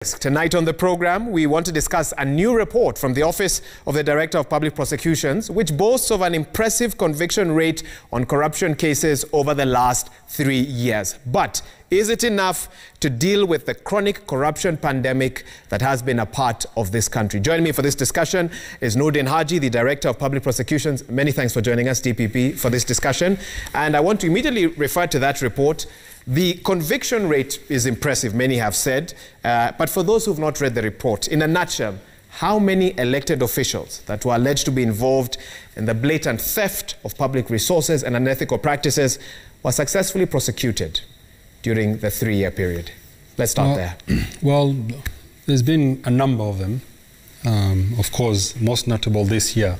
Tonight on the program, we want to discuss a new report from the Office of the Director of Public Prosecutions, which boasts of an impressive conviction rate on corruption cases over the last 3 years. But is it enough to deal with the chronic corruption pandemic that has been a part of this country? Joining me for this discussion is Nordin Haji, the Director of Public Prosecutions. Many thanks for joining us, DPP, for this discussion. And I want to immediately refer to that report. The conviction rate is impressive, many have said, but for those who've not read the report, in a nutshell, how many elected officials that were alleged to be involved in the blatant theft of public resources and unethical practices were successfully prosecuted during the 3-year period? Let's start there. Well, there's been a number of them. Of course, most notable this year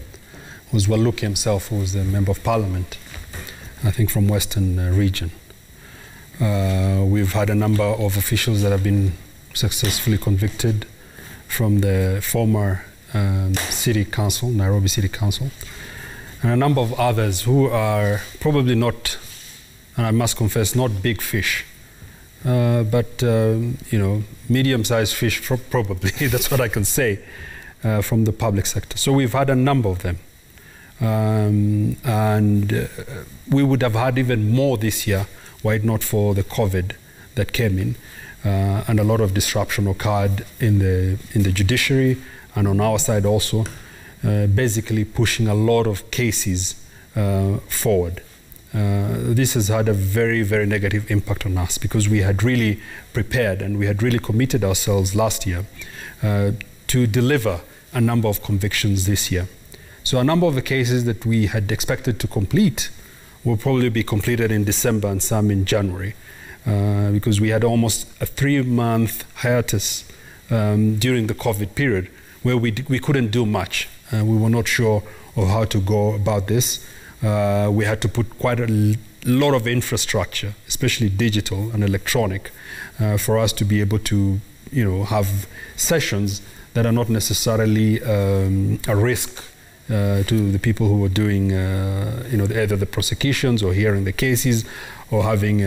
was Waluki himself, who was the Member of Parliament, I think from Western region. We've had a number of officials that have been successfully convicted from the former City Council, Nairobi City Council, and a number of others who are probably not, and I must confess, not big fish, but medium-sized fish probably. That's what I can say from the public sector. So we've had a number of them, and we would have had even more this year were it not for the COVID that came in, and a lot of disruption occurred in the judiciary and on our side also, basically pushing a lot of cases forward. This has had a very, very negative impact on us because we had really prepared and we had really committed ourselves last year to deliver a number of convictions this year. So a number of the cases that we had expected to complete will probably be completed in December and some in January, because we had almost a 3-month hiatus during the COVID period where we couldn't do much. We were not sure of how to go about this. We had to put quite a lot of infrastructure, especially digital and electronic, for us to be able to have sessions that are not necessarily a risk to the people who were doing, either the prosecutions or hearing the cases or having,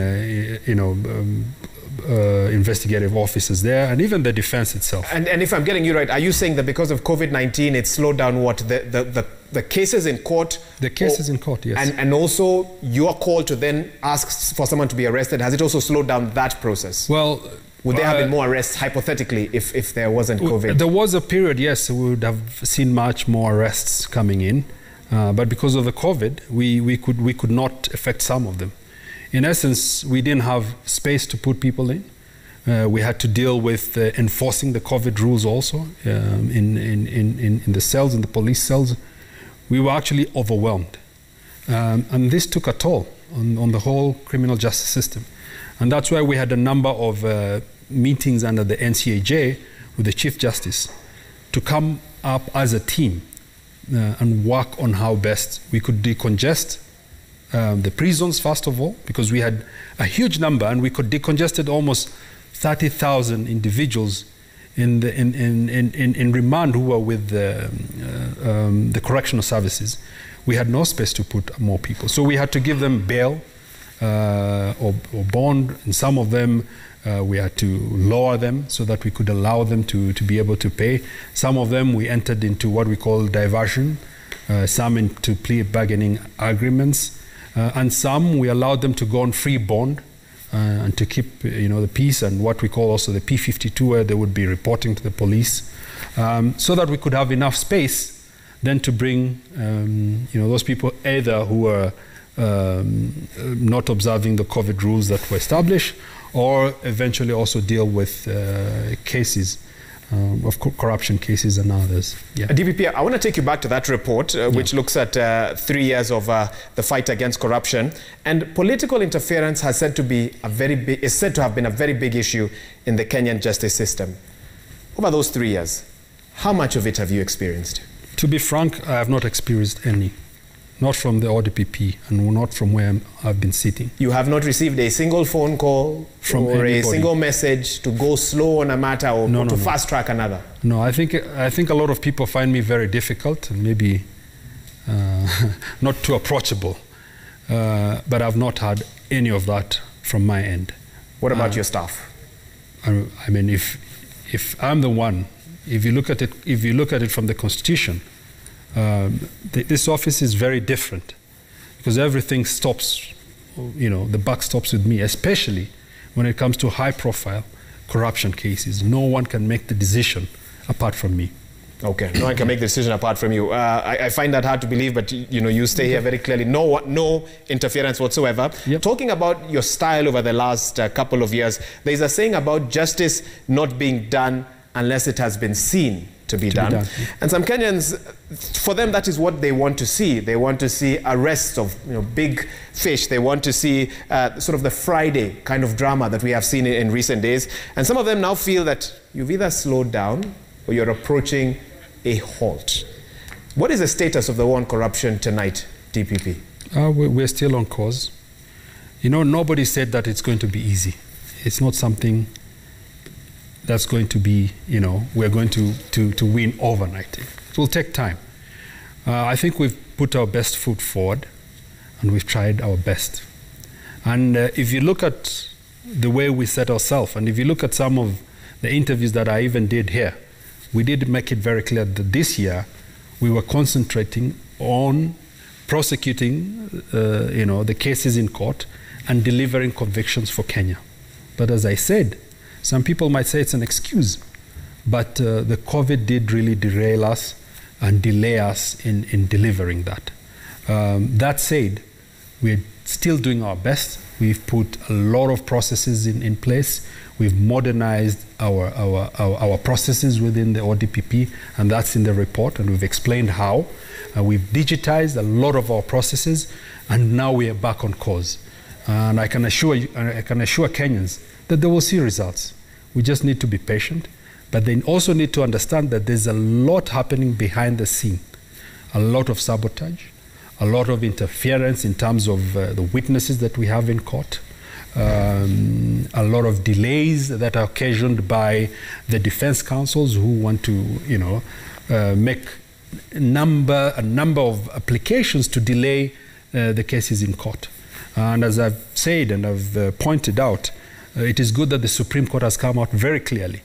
investigative officers there, and even the defense itself. And if I'm getting you right, are you saying that because of COVID-19, it slowed down what? The cases in court? The cases in court, yes. And also your call to then ask for someone to be arrested, has it also slowed down that process? Well, would there have been more arrests, hypothetically, if there wasn't COVID? There was a period, yes, we would have seen much more arrests coming in. But because of the COVID, we could not effect some of them. In essence, we didn't have space to put people in. We had to deal with enforcing the COVID rules also in the cells, in the police cells. We were actually overwhelmed. And this took a toll on the whole criminal justice system. And that's why we had a number of meetings under the NCAJ with the Chief Justice to come up as a team and work on how best we could decongest the prisons, first of all, because we had a huge number and we could decongest almost 30,000 individuals in remand who were with the correctional services. We had no space to put more people. So we had to give them bail or bond, and some of them we had to lower them so that we could allow them to be able to pay. Some of them we entered into what we call diversion, some into plea bargaining agreements, and some we allowed them to go on free bond and to keep the peace, and what we call also the P52, where they would be reporting to the police, so that we could have enough space then to bring those people either who were not observing the COVID rules that were established, or eventually also deal with cases of corruption cases and others. Yeah. DPP, I want to take you back to that report, which looks at 3 years of the fight against corruption. And political interference is said to have been a very big issue in the Kenyan justice system. Over those 3 years, how much of it have you experienced? To be frank, I have not experienced any. Not from the DPP and not from where I've been sitting. You have not received a single phone call from or anybody, a single message to go slow on a matter or to fast track another? No, I think a lot of people find me very difficult and maybe not too approachable. But I've not had any of that from my end. What about your staff? I mean, if if I'm the one, if you look at it from the Constitution, this office is very different because everything stops, the buck stops with me, especially when it comes to high-profile corruption cases. No one can make the decision apart from me. Okay, no one can make the decision apart from you. I find that hard to believe, but you stay here very clearly. No interference whatsoever. Yep. Talking about your style over the last couple of years, there's a saying about justice not being done unless it has been seen to be done. And some Kenyans, for them, that is what they want to see. They want to see arrests of big fish. They want to see sort of the Friday kind of drama that we have seen in recent days. And some of them now feel that you've either slowed down or you're approaching a halt. What is the status of the war on corruption tonight, DPP? We're still on course. Nobody said that it's going to be easy. It's not something that's going to be, we're going to win overnight. It will take time. I think we've put our best foot forward and we've tried our best. And if you look at the way we set ourselves, and if you look at some of the interviews that I even did here, we did make it very clear that this year we were concentrating on prosecuting, the cases in court and delivering convictions for Kenya. But as I said, some people might say it's an excuse, but the COVID did really derail us and delay us in delivering that. That said, we're still doing our best. We've put a lot of processes in place. We've modernized our processes within the DPP, and that's in the report, and we've explained how. We've digitized a lot of our processes, and now we are back on course. And I can assure Kenyans that they will see results. We just need to be patient, but they also need to understand that there's a lot happening behind the scene. A lot of sabotage, a lot of interference in terms of the witnesses that we have in court, a lot of delays that are occasioned by the defense counsels who want to, make a number of applications to delay the cases in court. And as I've said and I've pointed out, it is good that the Supreme Court has come out very clearly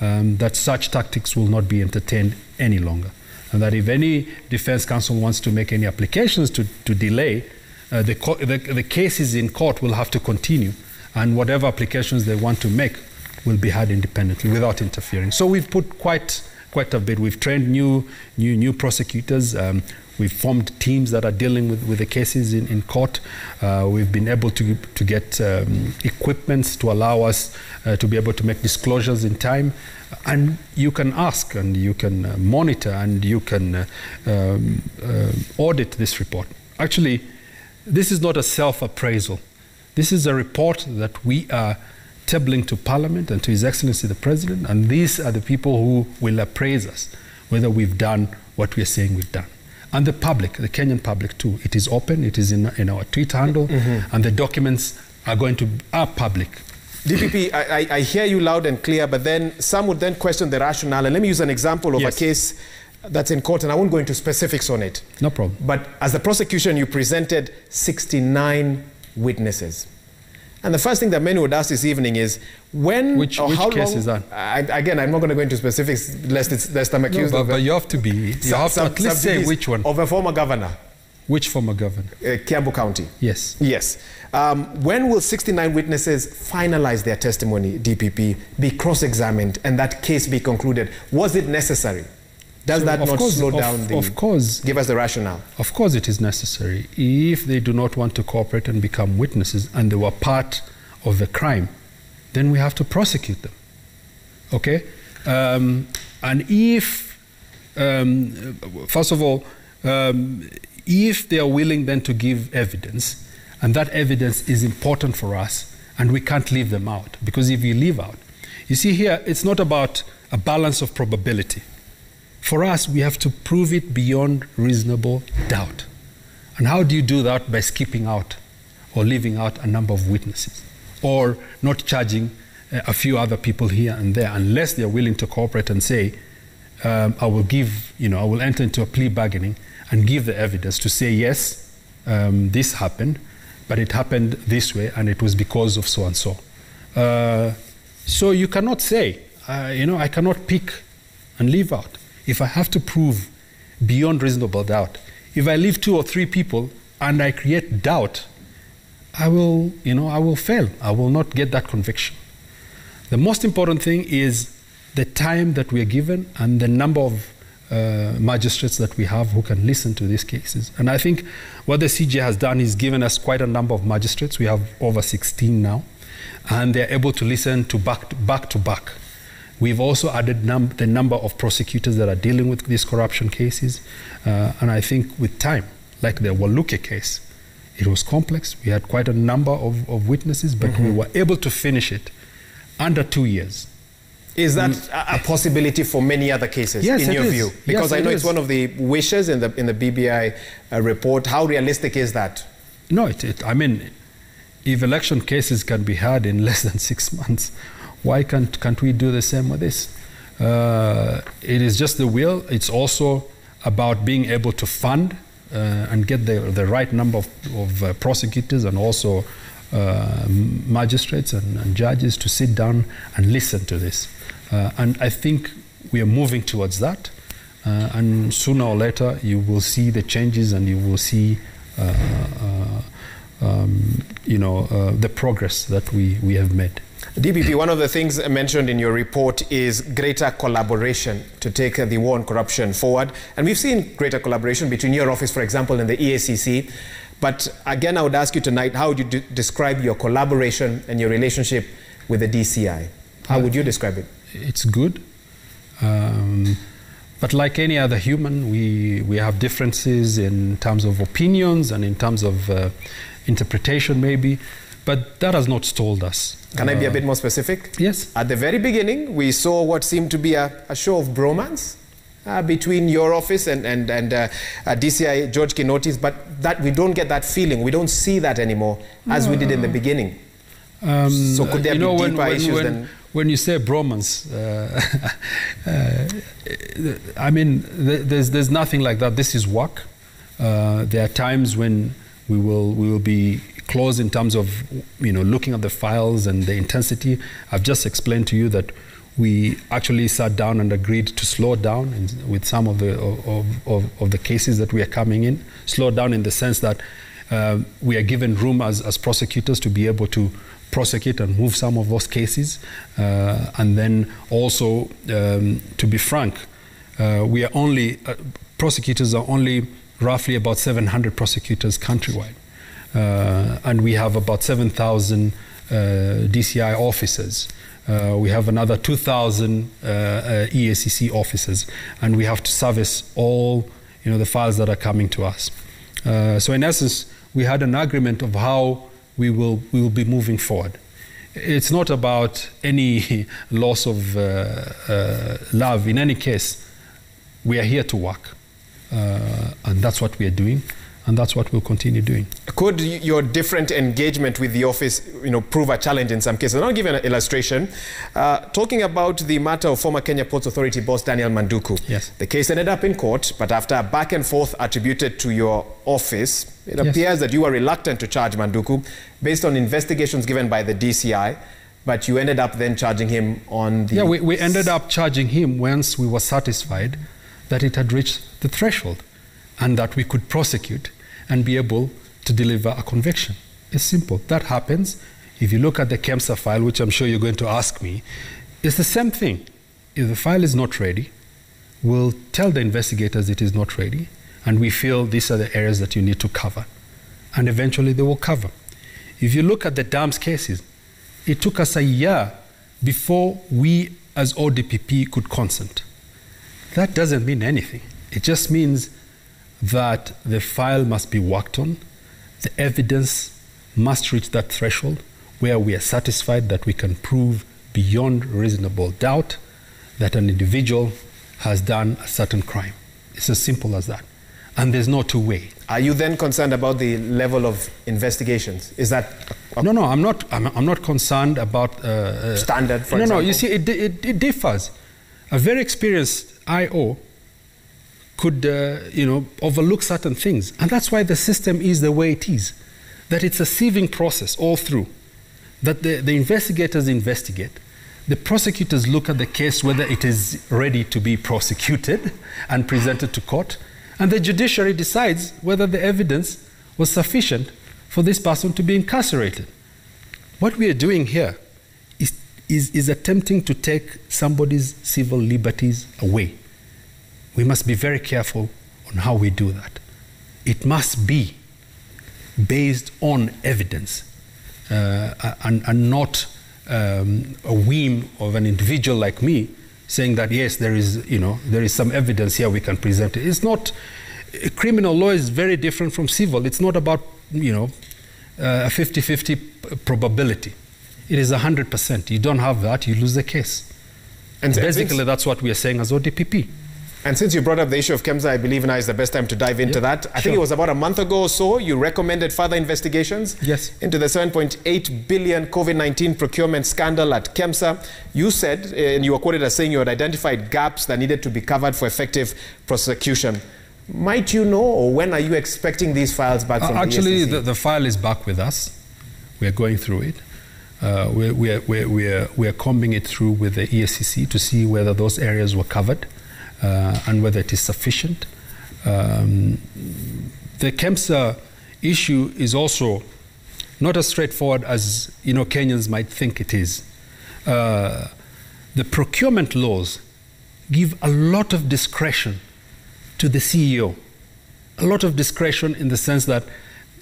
that such tactics will not be entertained any longer. And that if any defense counsel wants to make any applications to delay, the cases in court will have to continue, and whatever applications they want to make will be had independently without interfering. So we've put quite a bit. We've trained new prosecutors. We've formed teams that are dealing with the cases in court. We've been able to get equipments to allow us to be able to make disclosures in time. And you can ask, and you can monitor, and you can audit this report. Actually, this is not a self-appraisal. This is a report that we are tabling to Parliament and to His Excellency the President, and these are the people who will appraise us, whether we've done what we're saying we've done. And the public, the Kenyan public too, it is open, it is in our Twitter handle, and the documents are public. DPP, I hear you loud and clear, but then some would then question the rationale. And let me use an example of a case that's in court, and I won't go into specifics on it. No problem. But as the prosecution, you presented 69 witnesses. And the first thing that many would ask this evening is, which case is that? Again, I'm not going to go into specifics lest I'm accused of it. But you have to at least say which one. Of a former governor. Which former governor? Kiambu County. Yes. Yes. When will 69 witnesses finalize their testimony, DPP, be cross-examined, and that case be concluded? Was it necessary? Does that not slow down the... Of course. Give us the rationale. Of course it is necessary. If they do not want to cooperate and become witnesses, and they were part of the crime, then we have to prosecute them. Okay? And if, first of all, if they are willing then to give evidence, and that evidence is important for us, and we can't leave them out, because if you leave out, you see here, it's not about a balance of probability. For us, we have to prove it beyond reasonable doubt. And how do you do that? By skipping out or leaving out a number of witnesses, or not charging a few other people here and there, unless they're willing to cooperate and say, I will enter into a plea bargaining and give the evidence to say, yes, this happened, but it happened this way, and it was because of so and so. So you cannot say, I cannot pick and leave out. If I have to prove beyond reasonable doubt, if I leave 2 or 3 people and I create doubt, I will fail. I will not get that conviction. The most important thing is the time that we are given and the number of magistrates that we have who can listen to these cases. And I think what the CJ has done is given us quite a number of magistrates. We have over 16 now, and they're able to listen to back to back. We've also added the number of prosecutors that are dealing with these corruption cases. And I think with time, like the Waluke case, it was complex. We had quite a number of witnesses, but we were able to finish it under 2 years. Is that a possibility for many other cases, in your view? Because I know it's one of the wishes in the BBI report. How realistic is that? No, I mean, if election cases can be heard in less than 6 months, why can't we do the same with this? It is just the will. It's also about being able to fund and get the right number of prosecutors and also magistrates and judges to sit down and listen to this. And I think we are moving towards that. And sooner or later, you will see the changes and you will see the progress that we have made. DPP, one of the things mentioned in your report is greater collaboration to take the war on corruption forward. And we've seen greater collaboration between your office, for example, and the EACC. But again, I would ask you tonight, how would you describe your collaboration and your relationship with the DCI? How would you describe it? It's good. But like any other human, we have differences in terms of opinions and in terms of interpretation maybe. But that has not stalled us. Can I be a bit more specific? Yes. At the very beginning, we saw what seemed to be a show of bromance between your office and DCI George Kinoti's, but that we don't get that feeling. We don't see that anymore as we did in the beginning. So could there be deeper issues than... When you say bromance, I mean, there's nothing like that. This is work. There are times when we will be close in terms of looking at the files and the intensity. I've just explained to you that we actually sat down and agreed to slow down with some of the cases that we are coming in. Slow down in the sense that we are given room as prosecutors to be able to prosecute and move some of those cases. And then also, to be frank, we are only, prosecutors are only roughly about 700 prosecutors countrywide. And we have about 7,000 DCI officers. We have another 2,000 EACC officers, and we have to service all the files that are coming to us. So in essence, we had an agreement of how we will be moving forward. It's not about any loss of love. In any case, we are here to work, and that's what we are doing. And that's what we'll continue doing. Could your different engagement with the office, prove a challenge in some cases? And I'll give you an illustration. Talking about the matter of former Kenya Ports Authority boss Daniel Manduku. Yes. The case ended up in court, but after a back and forth attributed to your office, it appears that you were reluctant to charge Manduku based on investigations given by the DCI, but you ended up then charging him on the... Yeah, we ended up charging him once we were satisfied that it had reached the threshold and that we could prosecute and be able to deliver a conviction. It's simple. That happens. If you look at the KEMSA file, which I'm sure you're going to ask me, it's the same thing. If the file is not ready, we'll tell the investigators it is not ready, and we feel these are the areas that you need to cover. And eventually they will cover. If you look at the dams cases, it took us a year before we as ODPP could consent. That doesn't mean anything. It just means that the file must be worked on, the evidence must reach that threshold where we are satisfied that we can prove beyond reasonable doubt that an individual has done a certain crime. It's as simple as that. And there's no two way. Are you then concerned about the level of investigations? Is that... No, I'm not concerned about... standard, for example? No, you see, it differs. A very experienced IO could overlook certain things. And that's why the system is the way it is. That it's a sieving process all through. That the investigators investigate. The prosecutors look at the case whether it is ready to be prosecuted and presented to court, and the judiciary decides whether the evidence was sufficient for this person to be incarcerated. What we are doing here is attempting to take somebody's civil liberties away. We must be very careful on how we do that. It must be based on evidence and not a whim of an individual like me saying that yes, there is some evidence here, we can present it. It's not. Criminal law is very different from civil. It's not about a 50-50 probability. It is 100%. You don't have that, you lose the case. And basically, that's what we are saying as ODPP. And since you brought up the issue of KEMSA, I believe now is the best time to dive into that. I think it was about a month ago or so, you recommended further investigations into the 7.8 billion COVID-19 procurement scandal at KEMSA. You said, and you were quoted as saying you had identified gaps that needed to be covered for effective prosecution. Might you know, or when are you expecting these files back from actually, the ESCC? the file is back with us. We are going through it. We are combing it through with the ESCC to see whether those areas were covered and whether it is sufficient. The KEMSA issue is also not as straightforward as Kenyans might think it is. The procurement laws give a lot of discretion to the CEO. A lot of discretion in the sense that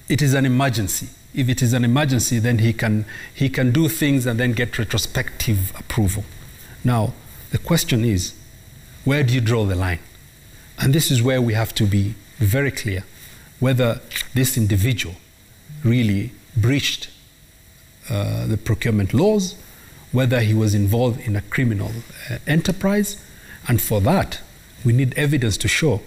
it is an emergency. If it is an emergency, then he can do things and then get retrospective approval. Now, the question is, where do you draw the line? And this is where we have to be very clear whether this individual really breached the procurement laws, whether he was involved in a criminal enterprise, and for that, we need evidence to show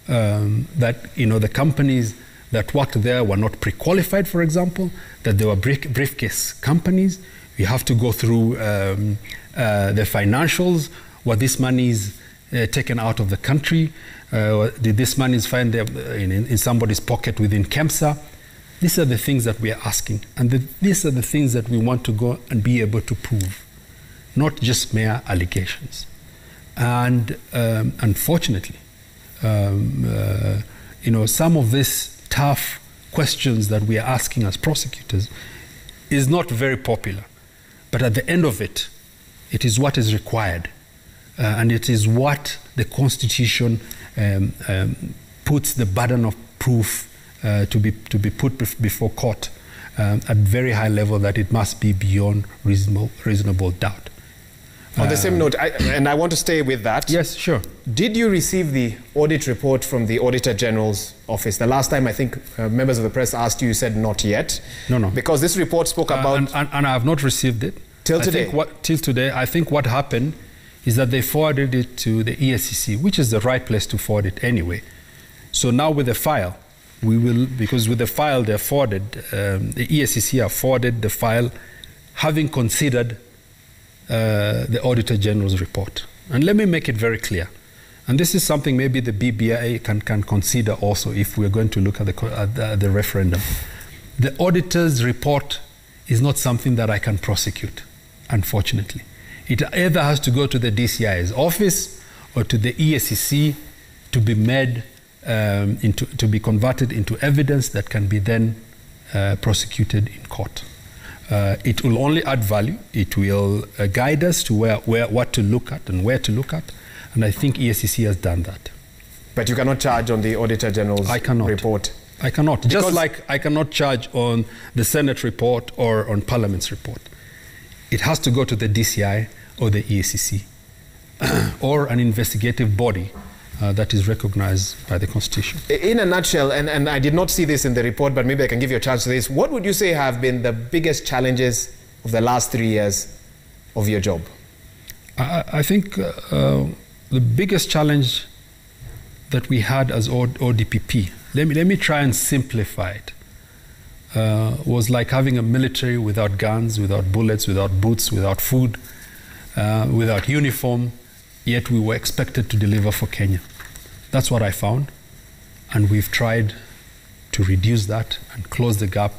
that the companies that worked there were not pre-qualified, for example, that they were briefcase companies. We have to go through the financials, what this money is taken out of the country, did this money find in somebody's pocket within KEMSA. These are the things that we are asking, and these are the things that we want to go and be able to prove, not just mere allegations. And unfortunately, some of these tough questions that we are asking as prosecutors is not very popular. But at the end of it, it is what is required. And it is what the Constitution puts the burden of proof to be put before court at very high level, that it must be beyond reasonable doubt. On the same note, and I want to stay with that. Yes, sure. Did you receive the audit report from the Auditor General's office? The last time I think members of the press asked you, you said not yet. No. Because this report spoke about... And I have not received it. Till today? Till today. I think what happened is that they forwarded it to the ESCC, which is the right place to forward it anyway. So now with the file, we will, because with the file they're forwarded, the ESCC have forwarded the file, having considered the Auditor General's report. And let me make it very clear. And this is something maybe the BBI can consider also if we're going to look at the referendum. The auditor's report is not something that I can prosecute, unfortunately. It either has to go to the DCI's office or to the ESCC to be made, to be converted into evidence that can be then prosecuted in court. It will only add value. It will guide us to what to look at and where to look at. And I think ESCC has done that. But you cannot charge on the Auditor General's report? I cannot. Because just like I cannot charge on the Senate report or on Parliament's report. It has to go to the DCI or the ESCC or an investigative body that is recognized by the Constitution. In a nutshell, and I did not see this in the report, but maybe I can give you a chance to this, what would you say have been the biggest challenges of the last 3 years of your job? I think the biggest challenge that we had as ODPP, let me try and simplify it, was like having a military without guns, without bullets, without boots, without food, without uniform, yet we were expected to deliver for Kenya. That's what I found, and we've tried to reduce that and close the gap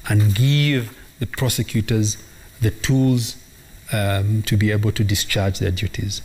and give the prosecutors the tools to be able to discharge their duties.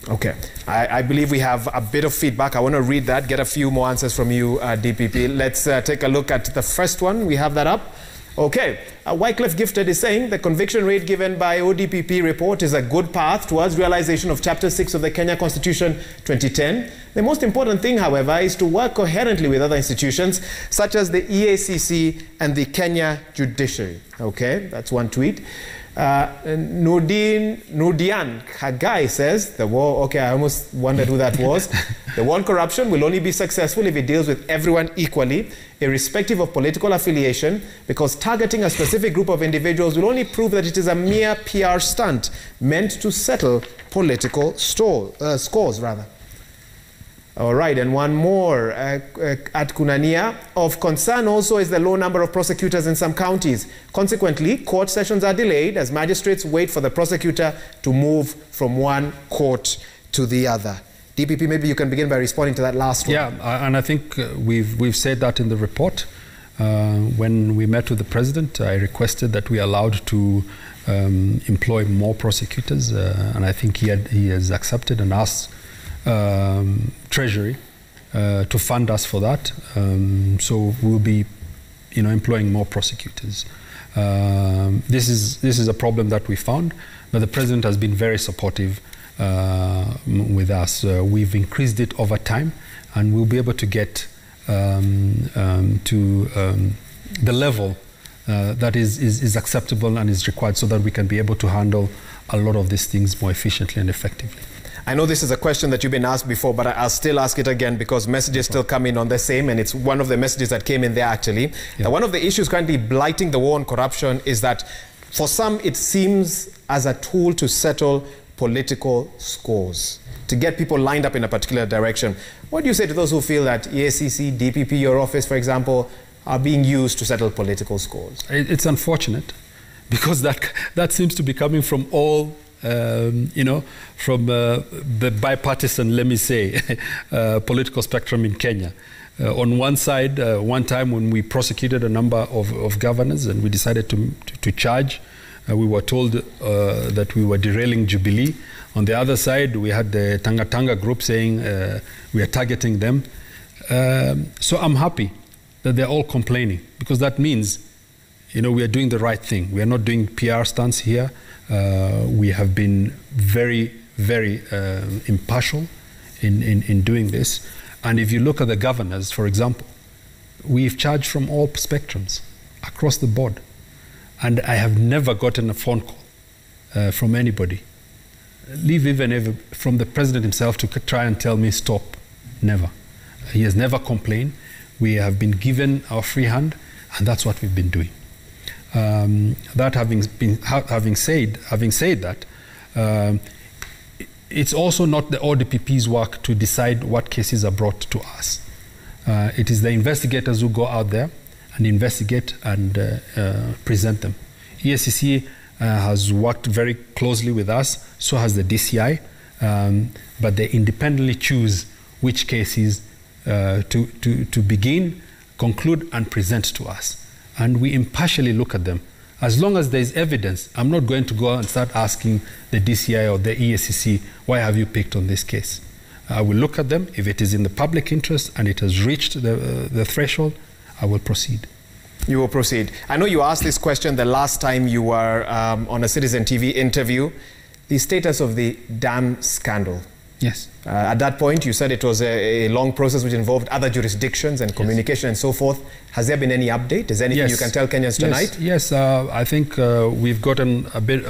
Okay. I believe we have a bit of feedback. I want to read that, get a few more answers from you, DPP. Let's take a look at the first one. We have that up. Okay. Wycliffe Gifted is saying the conviction rate given by ODPP report is a good path towards realization of Chapter 6 of the Kenya Constitution 2010. The most important thing, however, is to work coherently with other institutions such as the EACC and the Kenya Judiciary. Okay, that's one tweet. Nudian Kagai says, the war, okay, I almost wondered who that was. The war on corruption will only be successful if it deals with everyone equally, irrespective of political affiliation, because targeting a specific group of individuals will only prove that it is a mere PR stunt meant to settle political scores, rather. All right, and one more at Kunania. Of concern also is the low number of prosecutors in some counties. Consequently, court sessions are delayed as magistrates wait for the prosecutor to move from one court to the other. DPP, maybe you can begin by responding to that last one. Yeah, and I think we've said that in the report. When we met with the president, I requested that we are allowed to employ more prosecutors, and I think he has accepted and asked Treasury to fund us for that. So we'll be, employing more prosecutors. This is a problem that we found, but the president has been very supportive with us. We've increased it over time, and we'll be able to get to the level that is acceptable and is required, so that we can be able to handle a lot of these things more efficiently and effectively. I know this is a question that you've been asked before, but I'll still ask it again because messages still come in on the same, and it's one of the messages that came in there actually. Yeah. One of the issues currently blighting the war on corruption is that for some it seems as a tool to settle political scores, to get people lined up in a particular direction. What do you say to those who feel that EACC, DPP, your office, for example, are being used to settle political scores? It's unfortunate because that seems to be coming from all from the bipartisan, let me say, political spectrum in Kenya. On one side, one time when we prosecuted a number of governors and we decided to charge, we were told that we were derailing Jubilee. On the other side, we had the Tanga group saying we are targeting them. So I'm happy that they're all complaining, because that means we are doing the right thing. We are not doing PR stunts here. We have been very, very impartial in doing this. And if you look at the governors, for example, we've charged from all spectrums across the board. And I have never gotten a phone call from anybody, leave even ever from the president himself, to try and tell me stop. Never. He has never complained. We have been given our free hand, and that's what we've been doing. That having said that, it's also not the ODPP's work to decide what cases are brought to us. It is the investigators who go out there and investigate and present them. EACC has worked very closely with us, so has the DCI, but they independently choose which cases to begin, conclude, and present to us. And we impartially look at them. As long as there is evidence, I'm not going to go and start asking the DCI or the EACC, why have you picked on this case? I will look at them. If it is in the public interest and it has reached the threshold, I will proceed. You will proceed. I know you asked this question the last time you were on a Citizen TV interview, the status of the dam scandal. Yes. At that point, you said it was a long process which involved other jurisdictions and communication, yes, and so forth. Has there been any update? Is there anything, yes, you can tell Kenyans tonight? Yes, I think we've gotten a bit,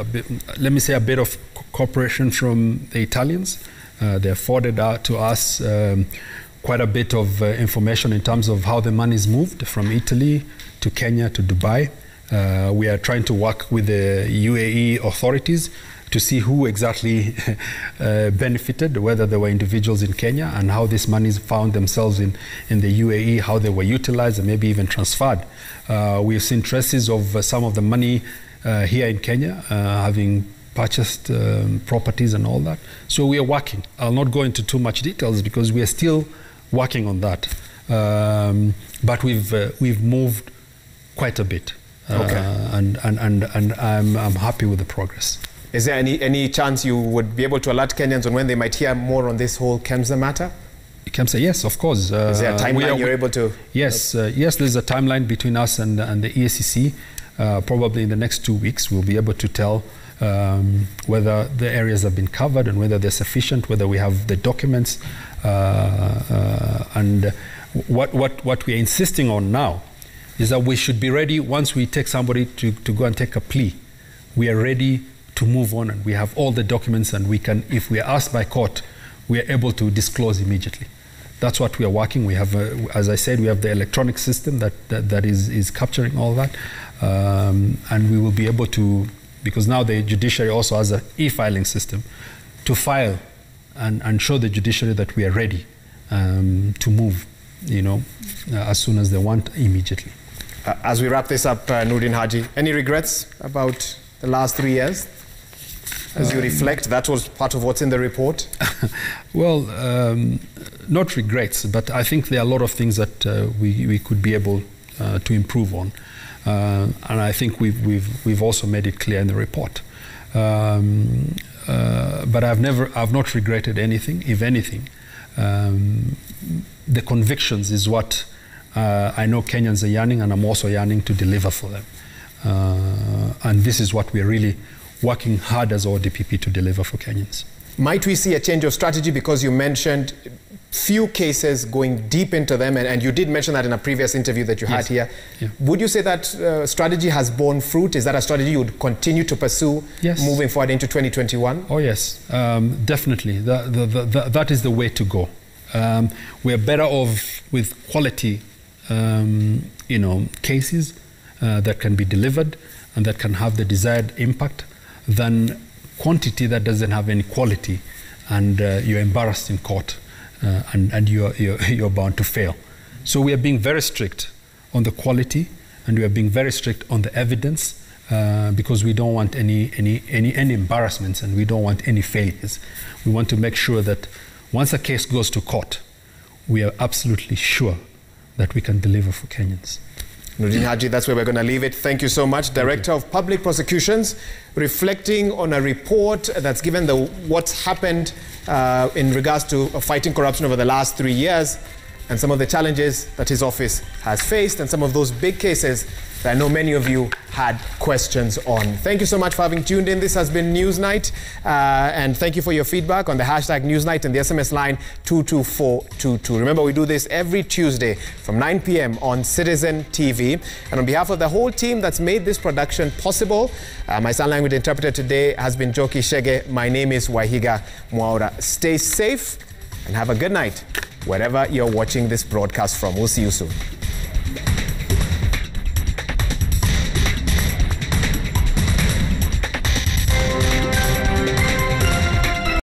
let me say, a bit of cooperation from the Italians. They forwarded out to us quite a bit of information in terms of how the money is moved from Italy to Kenya to Dubai. We are trying to work with the UAE authorities to see who exactly benefited, whether there were individuals in Kenya, and how these monies found themselves in the UAE, how they were utilized and maybe even transferred. We've seen traces of some of the money here in Kenya, having purchased properties and all that. So we are working. I'll not go into too much details because we are still working on that. But we've moved quite a bit. and I'm happy with the progress. Is there any chance you would be able to alert Kenyans on when they might hear more on this whole KEMSA matter? KEMSA, yes, of course. Is there a timeline you're able to? Yes, there's a timeline between us and the EACC. Probably in the next 2 weeks, we'll be able to tell whether the areas have been covered and whether they're sufficient, whether we have the documents. And what we're insisting on now is that we should be ready once we take somebody to go and take a plea. We are ready to move on, and we have all the documents, and we can, if we are asked by court, we are able to disclose immediately. That's what we are working. We have, as I said, we have the electronic system that is capturing all that, and we will be able to, because now the judiciary also has an e-filing system, to file and show the judiciary that we are ready to move, as soon as they want, immediately. As we wrap this up, Nurdin Haji, any regrets about the last 3 years? As you reflect, that was part of what's in the report? Well, not regrets, but I think there are a lot of things that we could be able to improve on. And I think we've also made it clear in the report. But I've not regretted anything. If anything, the convictions is what I know Kenyans are yearning, and I'm also yearning to deliver for them. And this is what we're really working hard as our DPP to deliver for Kenyans. Might we see a change of strategy, because you mentioned few cases going deep into them, and you did mention that in a previous interview that you had here. Yeah. Would you say that strategy has borne fruit? Is that a strategy you would continue to pursue moving forward into 2021? Oh yes, definitely. That is the way to go. We're better off with quality cases that can be delivered and that can have the desired impact, than quantity that doesn't have any quality, and you're embarrassed in court, and you're bound to fail. So we are being very strict on the quality, and we are being very strict on the evidence, because we don't want any embarrassments, and we don't want any failures. We want to make sure that once a case goes to court, we are absolutely sure that we can deliver for Kenyans. Nurdin Haji, that's where we're going to leave it. Thank you so much. Director of Public Prosecutions, reflecting on a report that's given what's happened in regards to fighting corruption over the last 3 years, and some of the challenges that his office has faced, and some of those big cases that I know many of you had questions on. Thank you so much for having tuned in. This has been Newsnight, and thank you for your feedback on the hashtag Newsnight and the SMS line 22422. Remember, we do this every Tuesday from 9 p.m. on Citizen TV. And on behalf of the whole team that's made this production possible, my sign language interpreter today has been Joki Shege. My name is Wahiga Mwaura. Stay safe and have a good night wherever you're watching this broadcast from. We'll see you soon.